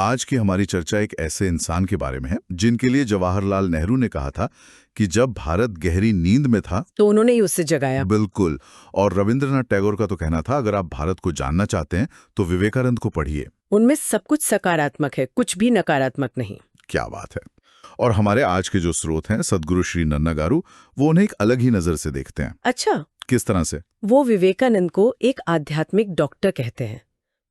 आज की हमारी चर्चा एक ऐसे इंसान के बारे में है जिनके लिए जवाहरलाल नेहरू ने कहा था कि जब भारत गहरी नींद में था तो उन्होंने ही उससे जगाया। बिल्कुल। और रविंद्रनाथ टैगोर का तो कहना था, अगर आप भारत को जानना चाहते हैं तो विवेकानंद को पढ़िए। उनमें सब कुछ सकारात्मक है, कुछ भी नकारात्मक नहीं। क्या बात है। और हमारे आज के जो स्रोत हैं सद्गुरु श्री नन्ना गारू, वो उन्हें एक अलग ही नजर से देखते हैं। अच्छा, किस तरह से? वो विवेकानंद को एक आध्यात्मिक डॉक्टर कहते हैं।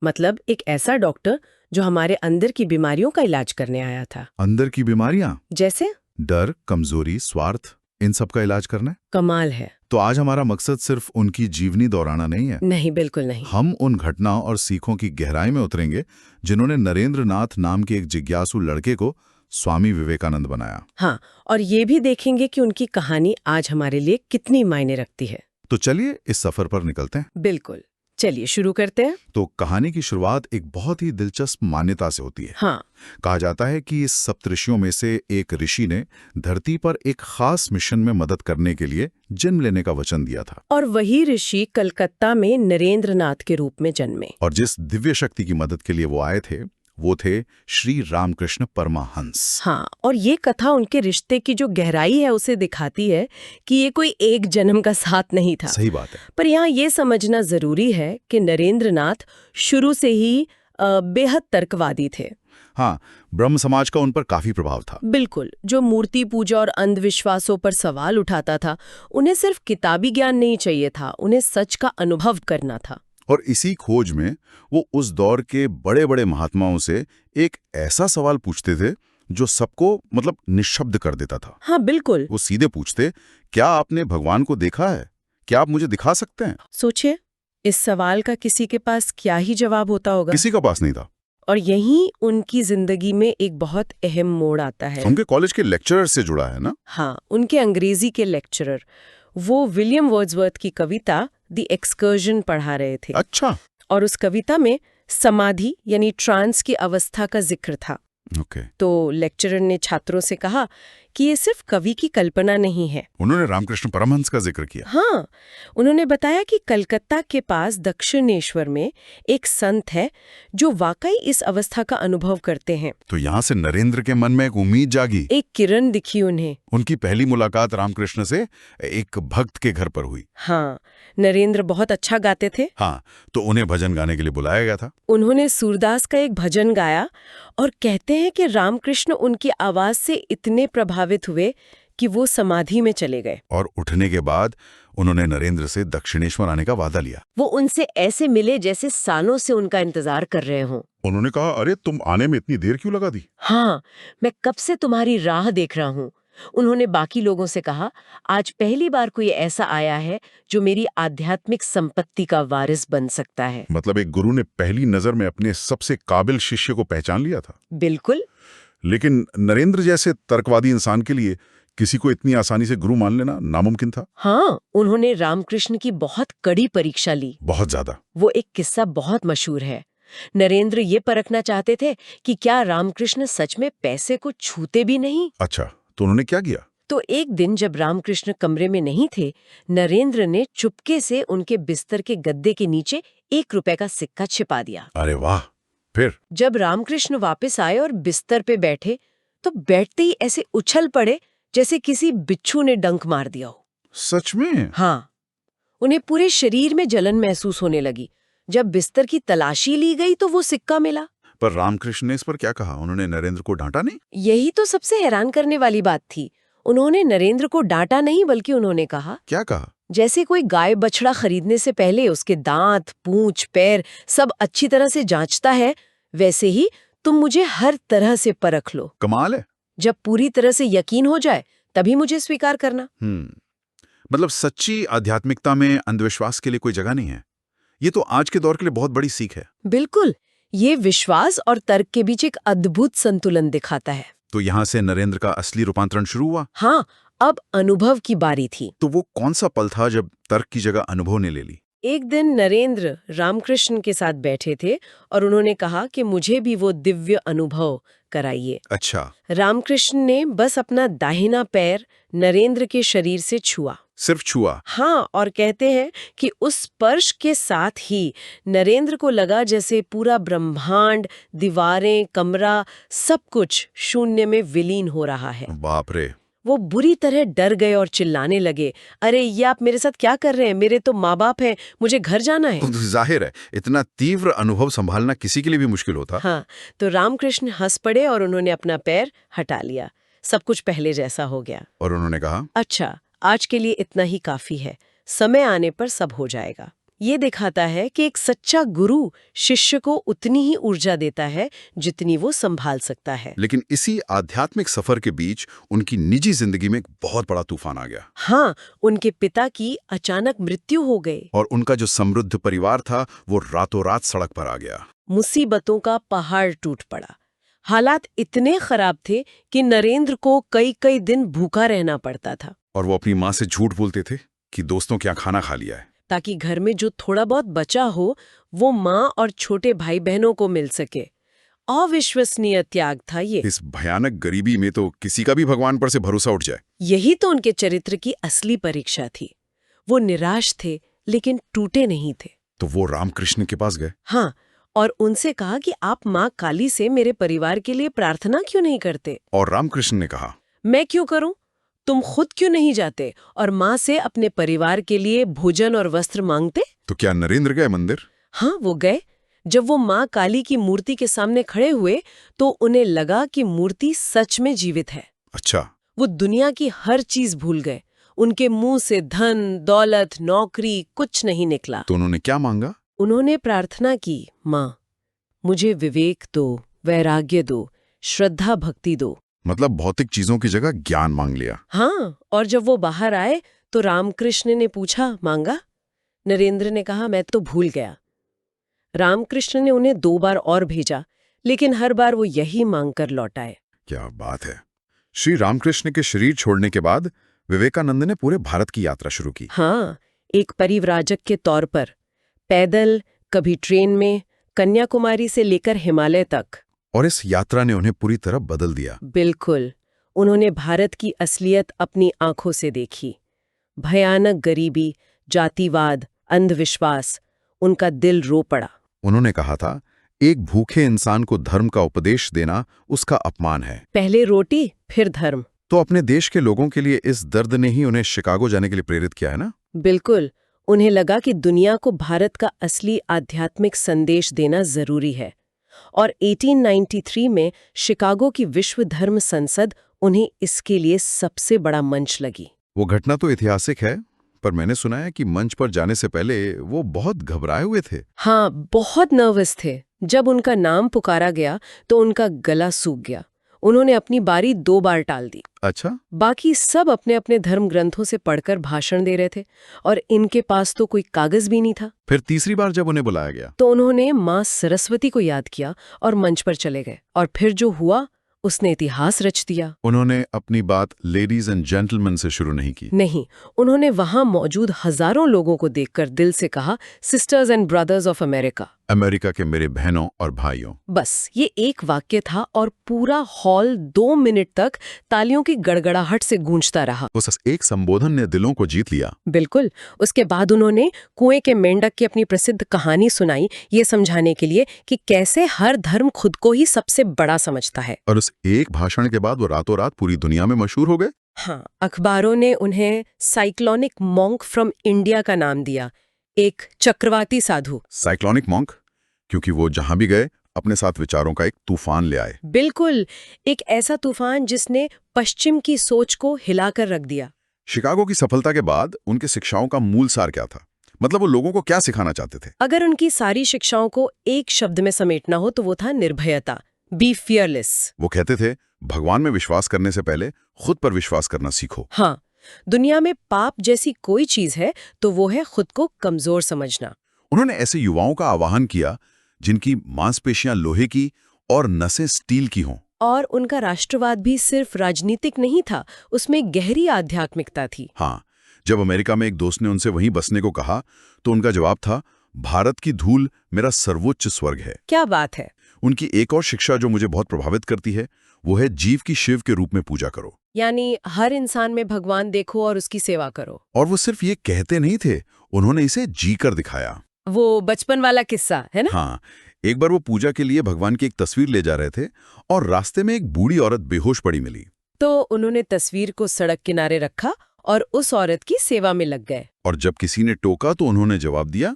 मतलब एक ऐसा डॉक्टर जो हमारे अंदर की बीमारियों का इलाज करने आया था। अंदर की बीमारियां? जैसे डर, कमजोरी, स्वार्थ, इन सब का इलाज करना है। कमाल है। तो आज हमारा मकसद सिर्फ उनकी जीवनी दोहराना नहीं है। नहीं, बिल्कुल नहीं। हम उन घटनाओं और सीखों की गहराई में उतरेंगे जिन्होंने नरेंद्र नाथ नाम के एक जिज्ञासु लड़के को स्वामी विवेकानंद बनाया। हाँ, और ये भी देखेंगे कि उनकी कहानी आज हमारे लिए कितनी मायने रखती है। तो चलिए इस सफर पर निकलते हैं। बिल्कुल, चलिए शुरू करते हैं। तो कहानी की शुरुआत एक बहुत ही दिलचस्प मान्यता से होती है। हाँ, कहा जाता है कि इस सप्तऋषियों में से एक ऋषि ने धरती पर एक खास मिशन में मदद करने के लिए जन्म लेने का वचन दिया था। और वही ऋषि कलकत्ता में नरेंद्र नाथ के रूप में जन्मे। और जिस दिव्य शक्ति की मदद के लिए वो आए थे वो थे श्री रामकृष्ण परमहंस। हाँ, और ये कथा उनके रिश्ते की जो गहराई है उसे दिखाती है कि ये कोई एक जन्म का साथ नहीं था। सही बात है। पर यहाँ ये समझना जरूरी है कि नरेंद्र नाथ शुरू से ही बेहद तर्कवादी थे। हाँ, ब्रह्म समाज का उन पर काफी प्रभाव था। बिल्कुल, जो मूर्ति पूजा और अंधविश्वासों पर सवाल उठाता था, उन्हें सिर्फ किताबी ज्ञान नहीं चाहिए था, उन्हें सच का अनुभव करना था। और इसी खोज में वो उस दौर के बड़े बड़े महात्माओं से एक ऐसा सवाल पूछते थे जो सबको निशब्द कर देता था। हाँ, बिल्कुल। वो सीधे पूछते, क्या आपने भगवान को देखा है? क्या आप मुझे दिखा सकते हैं? सोचिए, इस सवाल का किसी के पास क्या ही जवाब होता होगा। किसी का पास नहीं था। और यहीं उनकी जिंदगी में एक बहुत अहम मोड़ आता है। उनके कॉलेज के लेक्चरर से जुड़ा है ना? हाँ, उनके अंग्रेजी के लेक्चरर वो विलियम वर्ड्सवर्थ की कविता द एक्सकर्जन पढ़ा रहे थे। अच्छा। और उस कविता में समाधि यानी ट्रांस की अवस्था का जिक्र था। ओके। तो लेक्चरर ने छात्रों से कहा कि ये सिर्फ कवि की कल्पना नहीं है। उन्होंने रामकृष्ण परमहंस का जिक्र किया। हाँ, उन्होंने बताया कि कलकत्ता के पास दक्षिणेश्वर में एक संत है जो वाकई इस अवस्था का अनुभव करते हैं। तो यहाँ से नरेंद्र के मन में एक उम्मीद जागी। एक किरण दिखी उन्हें। उनकी पहली मुलाकात रामकृष्ण से एक भक्त के घर पर हुई। हाँ, नरेंद्र बहुत अच्छा गाते थे। हाँ, तो उन्हें भजन गाने के लिए बुलाया गया था। उन्होंने सूरदास का एक भजन गाया और कहते हैं कि रामकृष्ण उनकी आवाज से इतने प्रभावित हुए कि वो समाधि में चले गए। और उठने के बाद उन्होंने नरेंद्र से दक्षिणेश्वर आने का वादा लिया। वो उनसे ऐसे मिले जैसे सालों से उनका इंतजार कर रहे हों। उन्होंने कहा, अरे तुम आने में इतनी देर क्यों लगा दी? हाँ, मैं कब से तुम्हारी राह देख रहा हूँ। उन्होंने बाकी लोगों से कहा, आज पहली बार कोई ऐसा आया है जो मेरी आध्यात्मिक संपत्ति का वारिस बन सकता है। मतलब एक गुरु ने पहली नजर में अपने सबसे काबिल शिष्य को पहचान लिया था। बिल्कुल। लेकिन नरेंद्र जैसे तर्कवादी इंसान के लिए किसी को इतनी आसानी से गुरु मान लेना नामुमकिन था। हाँ, उन्होंने रामकृष्ण की बहुत कड़ी परीक्षा ली। बहुत ज्यादा। वो एक किस्सा बहुत मशहूर है। नरेंद्र ये परखना चाहते थे कि क्या रामकृष्ण सच में पैसे को छूते भी नहीं। अच्छा, तो उन्होंने क्या किया? तो एक दिन जब रामकृष्ण कमरे में नहीं थे, नरेंद्र ने चुपके से उनके बिस्तर के गद्दे के नीचे 1 रुपए का सिक्का छिपा दिया। अरे वाह! फिर जब रामकृष्ण वापस आए और बिस्तर पे बैठे तो बैठते ही ऐसे उछल पड़े जैसे किसी बिच्छू ने डंक मार दिया हो। सच में? हाँ, उन्हें पूरे शरीर में जलन महसूस होने लगी। जब बिस्तर की तलाशी ली गई तो वो सिक्का मिला। पर रामकृष्ण ने इस पर क्या कहा? उन्होंने नरेंद्र को डांटा नहीं? यही तो सबसे हैरान करने वाली बात थी। उन्होंने नरेंद्र को डांटा नहीं, बल्कि उन्होंने कहा, क्या कहा? जैसे कोई गाय बछड़ा खरीदने से पहले उसके दांत, पूंछ, पैर सब अच्छी तरह से जांचता है, वैसे ही तुम मुझे हर तरह से परख लो। कमाल है। जब पूरी तरह से यकीन हो जाए तभी मुझे स्वीकार करना। मतलब सच्ची आध्यात्मिकता में अंधविश्वास के लिए कोई जगह नहीं है। ये तो आज के दौर के लिए बहुत बड़ी सीख है। बिल्कुल, ये विश्वास और तर्क के बीच एक अद्भुत संतुलन दिखाता है। तो यहाँ से नरेंद्र का असली रूपांतरण शुरू हुआ। हाँ, अब अनुभव की बारी थी। तो वो कौन सा पल था जब तर्क की जगह अनुभव ने ले ली? एक दिन नरेंद्र रामकृष्ण के साथ बैठे थे और उन्होंने कहा कि मुझे भी वो दिव्य अनुभव कराइए। अच्छा, रामकृष्ण ने बस अपना दाहिना पैर नरेंद्र के शरीर से छुआ। सिर्फ छुआ? हाँ, और कहते हैं कि उस स्पर्श के साथ ही नरेंद्र को लगा जैसे पूरा ब्रह्मांड, दीवारें, कमरा, सब कुछ शून्य में विलीन हो रहा है। बाप रे। वो बुरी तरह डर गए और चिल्लाने लगे, अरे ये आप मेरे साथ क्या कर रहे हैं? मेरे तो माँ बाप हैं, मुझे घर जाना है। जाहिर है इतना तीव्र अनुभव संभालना किसी के लिए भी मुश्किल होता। हाँ, तो रामकृष्ण हंस पड़े और उन्होंने अपना पैर हटा लिया। सब कुछ पहले जैसा हो गया। और उन्होंने कहा, अच्छा, आज के लिए इतना ही काफी है, समय आने पर सब हो जाएगा। ये दिखाता है कि एक सच्चा गुरु शिष्य को उतनी ही ऊर्जा देता है जितनी वो संभाल सकता है। लेकिन इसी आध्यात्मिक सफर के बीच उनकी निजी जिंदगी में एक बहुत बड़ा तूफान आ गया। हाँ, उनके पिता की अचानक मृत्यु हो गई और उनका जो समृद्ध परिवार था वो रातों रात सड़क पर आ गया। मुसीबतों का पहाड़ टूट पड़ा। हालात इतने खराब थे कि नरेंद्र को कई कई दिन भूखा रहना पड़ता था। और वो अपनी माँ से झूठ बोलते थे कि दोस्तों के यहाँ खाना खा लिया है, ताकि घर में जो थोड़ा बहुत बचा हो वो माँ और छोटे भाई बहनों को मिल सके। अविश्वसनीय त्याग था ये। इस भयानक गरीबी में तो किसी का भी भगवान पर से भरोसा उठ जाए। यही तो उनके चरित्र की असली परीक्षा थी। वो निराश थे लेकिन टूटे नहीं थे। तो वो रामकृष्ण के पास गए। हाँ, और उनसे कहा कि आप माँ काली से मेरे परिवार के लिए प्रार्थना क्यों नहीं करते? और रामकृष्ण ने कहा, मैं क्यों करूं? तुम खुद क्यों नहीं जाते और माँ से अपने परिवार के लिए भोजन और वस्त्र मांगते? तो क्या नरेंद्र गए मंदिर? हाँ, वो गए। जब वो माँ काली की मूर्ति के सामने खड़े हुए तो उन्हें लगा कि मूर्ति सच में जीवित है। अच्छा। वो दुनिया की हर चीज भूल गए। उनके मुंह से धन, दौलत, नौकरी कुछ नहीं निकला। तो उन्होंने क्या मांगा? उन्होंने प्रार्थना की, माँ मुझे विवेक दो, वैराग्य दो, श्रद्धा भक्ति दो। मतलब भौतिक चीजों की जगह ज्ञान मांग लिया। हाँ, और जब वो बाहर आए तो रामकृष्ण ने पूछा, मांगा? नरेंद्र ने कहा, मैं तो भूल गया। रामकृष्ण ने उन्हें 2 बार और भेजा, लेकिन हर बार वो यही मांगकर लौट आए। क्या बात है। श्री रामकृष्ण के शरीर छोड़ने के बाद विवेकानंद ने पूरे भारत की यात्रा शुरू की। हाँ, एक परिव्राजक के तौर पर, पैदल, कभी ट्रेन में, कन्याकुमारी से लेकर हिमालय तक। और इस यात्रा ने उन्हें पूरी तरह बदल दिया। बिल्कुल, उन्होंने भारत की असलियत अपनी आंखों से देखी। भयानक गरीबी, जातिवाद, अंधविश्वास, उनका दिल रो पड़ा। उन्होंने कहा था, एक भूखे इंसान को धर्म का उपदेश देना उसका अपमान है। पहले रोटी, फिर धर्म। तो अपने देश के लोगों के लिए इस दर्द ने ही उन्हें शिकागो जाने के लिए प्रेरित किया है ना? बिल्कुल, उन्हें लगा कि दुनिया को भारत का असली आध्यात्मिक संदेश देना जरूरी है। और 1893 में शिकागो की विश्व धर्म संसद उन्हें इसके लिए सबसे बड़ा मंच लगी। वो घटना तो ऐतिहासिक है, पर मैंने सुना है कि मंच पर जाने से पहले वो बहुत घबराए हुए थे। हाँ, बहुत नर्वस थे। जब उनका नाम पुकारा गया तो उनका गला सूख गया। उन्होंने अपनी बारी 2 बार टाल दी। अच्छा। बाकी सब अपने अपने धर्म ग्रंथों से पढ़कर भाषण दे रहे थे और इनके पास तो कोई कागज भी नहीं था। फिर तीसरी बार जब उन्हें बुलाया गया तो उन्होंने माँ सरस्वती को याद किया और मंच पर चले गए। और फिर जो हुआ उसने इतिहास रच दिया। उन्होंने अपनी बात लेडीज एंड जेंटलमैन से शुरू नहीं की। नहीं, उन्होंने वहां मौजूद हजारों लोगों को देखकर दिल से कहा, sisters and brothers of America, America के मेरे बहनों और भाइयों। बस ये एक वाक्य था और पूरा हॉल 2 मिनट तक तालियों की गड़गड़ाहट से गूंजता रहा। उस एक संबोधन ने दिलों को जीत लिया। बिल्कुल। उसके बाद उन्होंने कुएं के मेंढक की अपनी प्रसिद्ध कहानी सुनाई, ये समझाने के लिए कि कैसे हर धर्म खुद को ही सबसे बड़ा समझता है। और उस एक भाषण के बाद वो रातों रात पूरी दुनिया में मशहूर हो गए। हाँ, अखबारों ने उन्हें साइक्लोनिक मॉन्क फ्रॉम इंडिया का नाम दिया, एक चक्रवाती साधु। साइक्लोनिक मॉन्क, क्योंकि वो जहां भी गए अपने साथ विचारों का एक तूफान ले आए। बिल्कुल, एक ऐसा तूफान जिसने पश्चिम की सोच को हिलाकर रख दिया। शिकागो की सफलता के बाद उनके शिक्षाओं का मूल सार क्या था? मतलब वो लोगों को क्या सिखाना चाहते थे? अगर उनकी सारी शिक्षाओं को एक शब्द में समेटना हो तो वो था निर्भयता, बी फियरलेस। वो कहते थे, भगवान में विश्वास करने से पहले खुद पर विश्वास करना सीखो। हाँ, दुनिया में पाप जैसी कोई चीज है तो वो है खुद को कमजोर समझना। उन्होंने ऐसे युवाओं का आह्वान किया जिनकी मांसपेशियां लोहे की और नसें स्टील की हों। और उनका राष्ट्रवाद भी सिर्फ राजनीतिक नहीं था, उसमें गहरी आध्यात्मिकता थी। हाँ, जब अमेरिका में एक दोस्त ने उनसे वहीं बसने को कहा तो उनका जवाब था, भारत की धूल मेरा सर्वोच्च स्वर्ग है। क्या बात है। उनकी एक और शिक्षा जो मुझे बहुत प्रभावित करती है वो है जीव की शिव के रूप में पूजा करो। यानी हर इंसान में भगवान देखो और उसकी सेवा करो। और वो सिर्फ ये कहते नहीं थे, उन्होंने इसे जी कर दिखाया। वो बचपन वाला किस्सा है ना? हाँ, एक बार वो पूजा के लिए भगवान की एक तस्वीर ले जा रहे थे और रास्ते में एक बूढ़ी औरत बेहोश पड़ी मिली। तो उन्होंने तस्वीर को सड़क किनारे रखा और उस औरत की सेवा में लग गए। और जब किसी ने टोका तो उन्होंने जवाब दिया,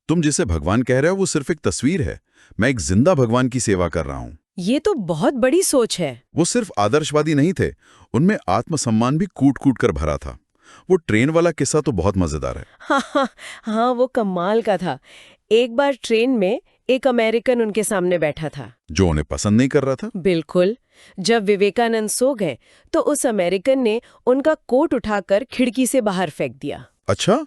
तुम जिसे भगवान कह रहे हो वो सिर्फ एक तस्वीर है, मैं एक जिंदा भगवान की सेवा कर रहा हूँ। ये तो बहुत बड़ी सोच है। वो सिर्फ आदर्शवादी नहीं थे, उनमें आत्मसम्मान भी कूट कूट कर भरा था। वो ट्रेन वाला किस्सा तो बहुत मजेदार है। हाँ, वो कमाल का था। एक बार ट्रेन में एक अमेरिकन उनके सामने बैठा था जो उन्हें पसंद नहीं कर रहा था। बिल्कुल। जब विवेकानंद सो गए तो उस अमेरिकन ने उनका कोट उठाकर खिड़की से बाहर फेंक दिया। अच्छा,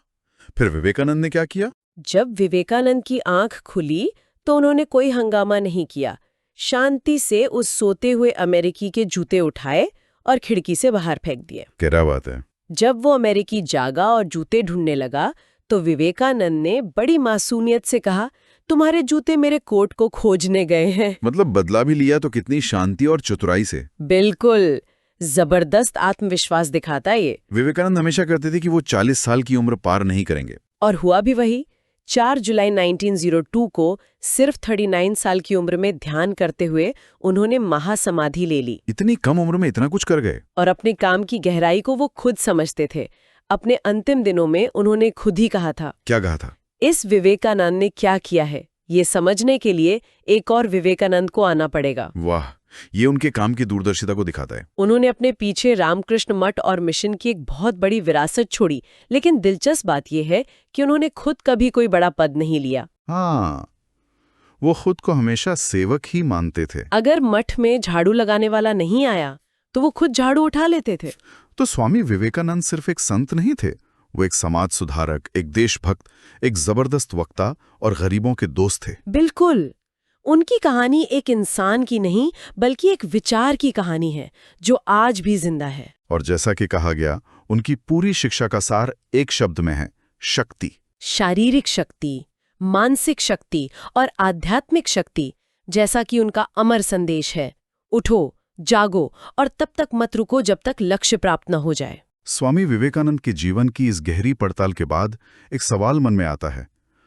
फिर विवेकानंद ने क्या किया? जब विवेकानंद की आंख खुली तो उन्होंने कोई हंगामा नहीं किया, शांति से उस सोते हुए अमेरिकी के जूते उठाए और खिड़की से बाहर फेंक दिए। क्या बात है। जब वो अमेरिकी जागा और जूते ढूंढने लगा तो विवेकानंद ने बड़ी मासूमियत से कहा, तुम्हारे जूते मेरे कोट को खोजने गए हैं। मतलब बदला भी लिया तो कितनी शांति और चतुराई से। बिल्कुल, जबरदस्त आत्मविश्वास दिखाता ये। विवेकानंद हमेशा कहते थे कि वो 40 साल की उम्र पार नहीं करेंगे। और हुआ भी वही। 4 जुलाई 1902 को सिर्फ 39 साल की उम्र में ध्यान करते हुए उन्होंने महासमाधि ले ली। इतनी कम उम्र में इतना कुछ कर गए। और अपने काम की गहराई को वो खुद समझते थे। अपने अंतिम दिनों में उन्होंने खुद ही कहा था। क्या कहा था? इस विवेकानंद ने क्या किया है, ये समझने के लिए एक और विवेकानंद को आना पड़ेगा। वाह, ये उनके काम की दूरदर्शिता को दिखाता है। उन्होंने अपने पीछे रामकृष्ण मठ और मिशन की एक बहुत बड़ी विरासत छोड़ी, लेकिन दिलचस्प बात यह है कि उन्होंने खुद कभी कोई बड़ा पद नहीं लिया। हाँ, वो खुद को हमेशा सेवक ही मानते थे। अगर मठ में झाड़ू लगाने वाला नहीं आया तो वो खुद झाड़ू उठा लेते थे। तो स्वामी विवेकानंद सिर्फ एक संत नहीं थे, वो एक समाज सुधारक, एक देशभक्त, एक जबरदस्त वक्ता और गरीबों के दोस्त थे। बिल्कुल। उनकी कहानी एक इंसान की नहीं बल्कि एक विचार की कहानी है जो आज भी जिंदा है। और जैसा कि कहा गया, उनकी पूरी शिक्षा का सार एक शब्द में है, शक्ति। शारीरिक शक्ति, मानसिक शक्ति और आध्यात्मिक शक्ति, जैसा कि उनका अमर संदेश है, उठो, जागो और तब तक मत रुको जब तक लक्ष्य प्राप्त न हो जाए। स्वामी विवेकानंद के जीवन की इस गहरी पड़ताल के बाद एक सवाल मन में आता है,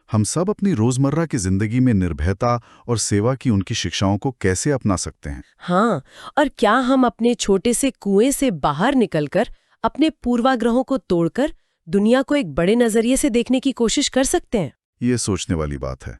हम सब अपनी रोजमर्रा की जिंदगी में निर्भयता और सेवा की उनकी शिक्षाओं को कैसे अपना सकते हैं? हाँ, और क्या हम अपने छोटे से कुएं से बाहर निकलकर अपने पूर्वाग्रहों को तोड़कर दुनिया को एक बड़े नजरिए से देखने की कोशिश कर सकते हैं? ये सोचने वाली बात है।